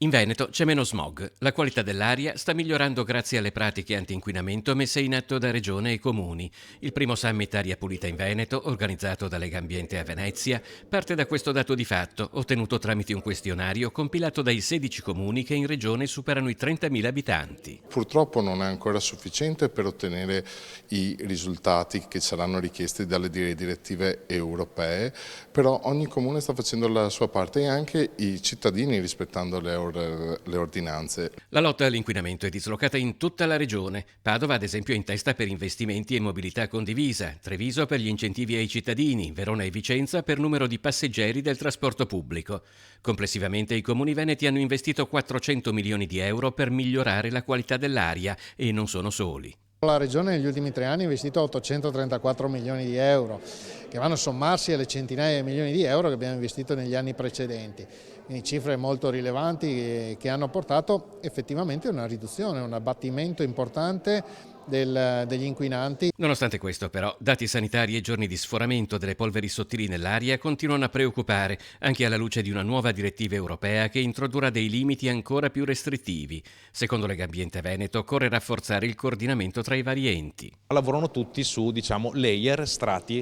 In Veneto c'è meno smog. La qualità dell'aria sta migliorando grazie alle pratiche anti-inquinamento messe in atto da Regione e Comuni. Il primo summit Aria Pulita in Veneto, organizzato da Legambiente a Venezia, parte da questo dato di fatto, ottenuto tramite un questionario compilato dai 16 comuni che in Regione superano i 30.000 abitanti. Purtroppo non è ancora sufficiente per ottenere i risultati che saranno richiesti dalle direttive europee, però ogni comune sta facendo la sua parte e anche i cittadini rispettando le ordinanze. La lotta all'inquinamento è dislocata in tutta la regione. Padova, ad esempio, è in testa per investimenti e mobilità condivisa, Treviso per gli incentivi ai cittadini, Verona e Vicenza per numero di passeggeri del trasporto pubblico. Complessivamente i comuni veneti hanno investito 400 milioni di euro per migliorare la qualità dell'aria e non sono soli. La Regione negli ultimi 3 anni ha investito 834 milioni di euro, che vanno a sommarsi alle centinaia di milioni di euro che abbiamo investito negli anni precedenti. Quindi cifre molto rilevanti che hanno portato effettivamente a una riduzione, un abbattimento importante degli inquinanti. Nonostante questo, però, dati sanitari e giorni di sforamento delle polveri sottili nell'aria continuano a preoccupare, anche alla luce di una nuova direttiva europea che introdurrà dei limiti ancora più restrittivi. Secondo Legambiente Veneto, occorre rafforzare il coordinamento tra i vari enti. Lavorano tutti su layer, strati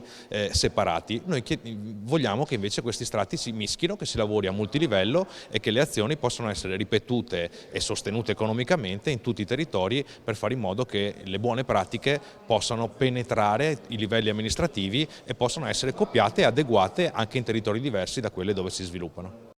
separati. Noi vogliamo che invece questi strati si mischino, che si lavori a multilivello e che le azioni possano essere ripetute e sostenute economicamente in tutti i territori per fare in modo che le buone pratiche possano penetrare i livelli amministrativi e possano essere copiate e adeguate anche in territori diversi da quelli dove si sviluppano.